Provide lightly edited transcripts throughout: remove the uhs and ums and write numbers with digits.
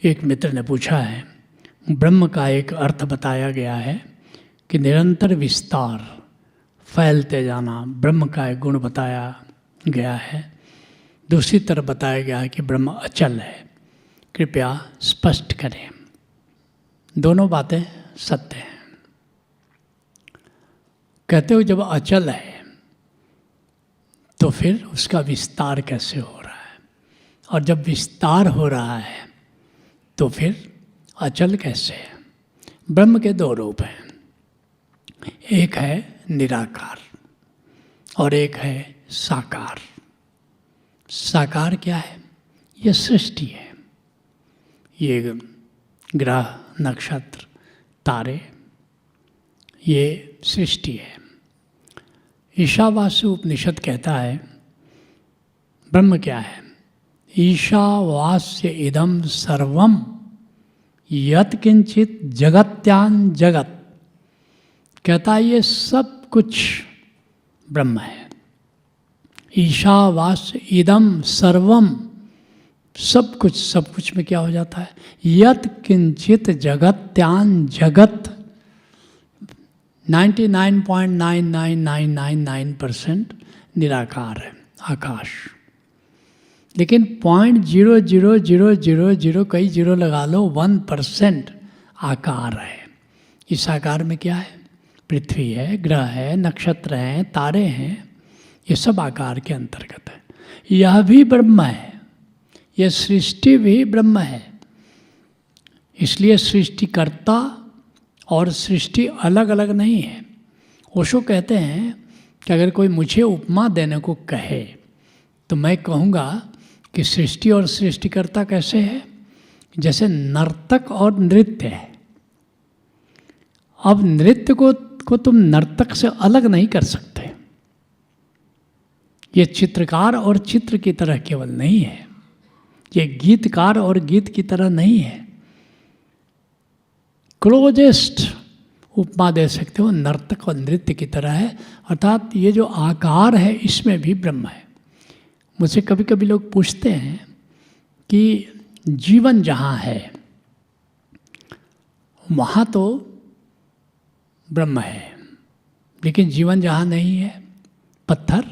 एक मित्र ने पूछा है, ब्रह्म का एक अर्थ बताया गया है कि निरंतर विस्तार, फैलते जाना, ब्रह्म का एक गुण बताया गया है। दूसरी तरफ बताया गया है कि ब्रह्म अचल है। कृपया स्पष्ट करें। दोनों बातें सत्य हैं। कहते हो जब अचल है तो फिर उसका विस्तार कैसे हो रहा है, और जब विस्तार हो रहा है तो फिर अचल कैसे है। ब्रह्म के दो रूप हैं, एक है निराकार और एक है साकार। साकार क्या है? ये सृष्टि है, ये ग्रह, नक्षत्र, तारे, ये सृष्टि है। ईशावास्य उपनिषद कहता है ब्रह्म क्या है? ईशावास्य इदम सर्वम यत् किंचित जगत्यान जगत। कहता है ये सब कुछ ब्रह्म है। ईशावास्य इदम सर्वम, सब कुछ में क्या हो जाता है? यत् किंचित जगत्यान जगत। 99.99999% निराकार है, आकाश। लेकिन 0.00000 कई जीरो लगा लो, 1% आकार है। इस आकार में क्या है? पृथ्वी है, ग्रह है, नक्षत्र हैं, तारे हैं, ये सब आकार के अंतर्गत है। यह भी ब्रह्म है, यह सृष्टि भी ब्रह्म है। इसलिए सृष्टिकर्ता और सृष्टि अलग अलग नहीं है। ओशो कहते हैं कि अगर कोई मुझे उपमा देने को कहे तो मैं कहूँगा कि सृष्टि और सृष्टिकर्ता कैसे है? जैसे नर्तक और नृत्य है। अब नृत्य को तुम नर्तक से अलग नहीं कर सकते। ये चित्रकार और चित्र की तरह केवल नहीं है, ये गीतकार और गीत की तरह नहीं है। क्लोजेस्ट उपमा दे सकते हो, नर्तक और नृत्य की तरह है। अर्थात ये जो आकार है इसमें भी ब्रह्म है। मुझसे कभी कभी लोग पूछते हैं कि जीवन जहाँ है वहाँ तो ब्रह्म है, लेकिन जीवन जहाँ नहीं है, पत्थर,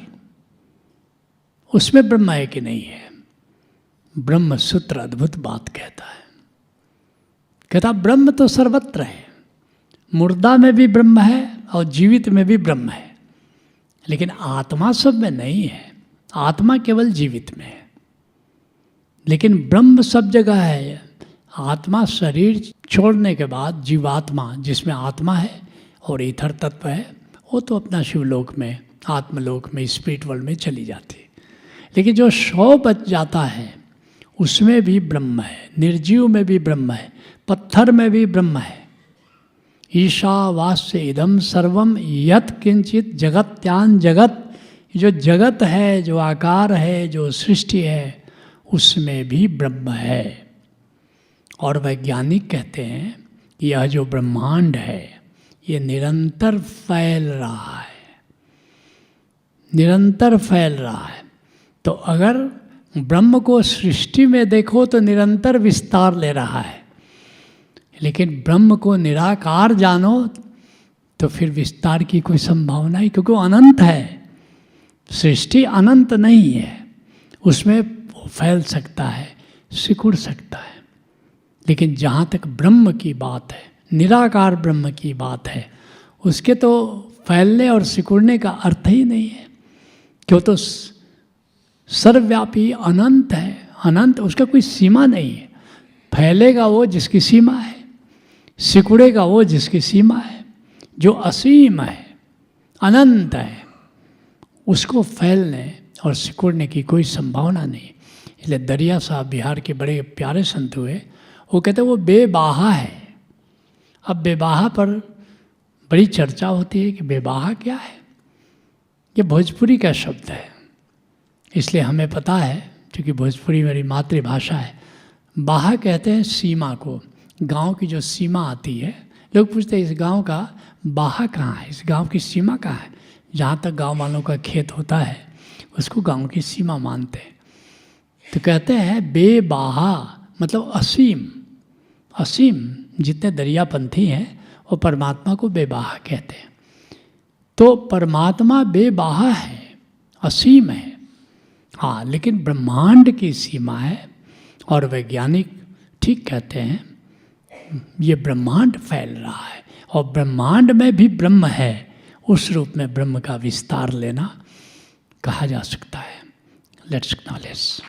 उसमें ब्रह्म है कि नहीं है? ब्रह्म सूत्र अद्भुत बात कहता है। कहता ब्रह्म तो सर्वत्र है, मुर्दा में भी ब्रह्म है और जीवित में भी ब्रह्म है, लेकिन आत्मा सब में नहीं है। आत्मा केवल जीवित में है, लेकिन ब्रह्म सब जगह है। आत्मा शरीर छोड़ने के बाद जीवात्मा, जिसमें आत्मा है और ईथर तत्व है, वो तो अपना शिवलोक में, आत्मलोक में, स्पिरिट वर्ल्ड में चली जाती है। लेकिन जो 100 बच जाता है उसमें भी ब्रह्म है, निर्जीव में भी ब्रह्म है, पत्थर में भी ब्रह्म है। ईशावास्य इदम सर्वम यत् किंचित जगत्यान जगत। जो जगत है, जो आकार है, जो सृष्टि है, उसमें भी ब्रह्म है। और वैज्ञानिक कहते हैं कि यह जो ब्रह्मांड है ये निरंतर फैल रहा है, निरंतर फैल रहा है। तो अगर ब्रह्म को सृष्टि में देखो तो निरंतर विस्तार ले रहा है, लेकिन ब्रह्म को निराकार जानो तो फिर विस्तार की कोई संभावना ही, क्योंकि वो अनंत है। सृष्टि अनंत नहीं है, उसमें वो फैल सकता है, सिकुड़ सकता है। लेकिन जहाँ तक ब्रह्म की बात है, निराकार ब्रह्म की बात है, उसके तो फैलने और सिकुड़ने का अर्थ ही नहीं है, क्यों तो सर्वव्यापी अनंत है। अनंत, उसका कोई सीमा नहीं है। फैलेगा वो जिसकी सीमा है, सिकुड़ेगा वो जिसकी सीमा है। जो असीम है, अनंत है, उसको फैलने और सिकुड़ने की कोई संभावना नहीं। इसलिए दरिया साहब बिहार के बड़े प्यारे संत हुए, वो कहते वो बेबाहा है। अब बेबाहा पर बड़ी चर्चा होती है कि बेबाहा क्या है। ये भोजपुरी का शब्द है, इसलिए हमें पता है, क्योंकि भोजपुरी मेरी मातृभाषा है। बाहा कहते हैं सीमा को, गांव की जो सीमा आती है। लोग पूछते हैं इस गांव का बाहा कहाँ है, इस गांव की सीमा कहाँ है। जहाँ तक गांव वालों का खेत होता है उसको गांव की सीमा मानते हैं। तो कहते हैं बेबाहा मतलब असीम। असीम, जितने दरियापंथी हैं वो परमात्मा को बेबाहा कहते हैं। तो परमात्मा बेबाहा है, असीम है। हाँ, लेकिन ब्रह्मांड की सीमा है, और वैज्ञानिक ठीक कहते हैं ये ब्रह्मांड फैल रहा है, और ब्रह्मांड में भी ब्रह्म है। उस रूप में ब्रह्म का विस्तार लेना कहा जा सकता है। Let's acknowledge.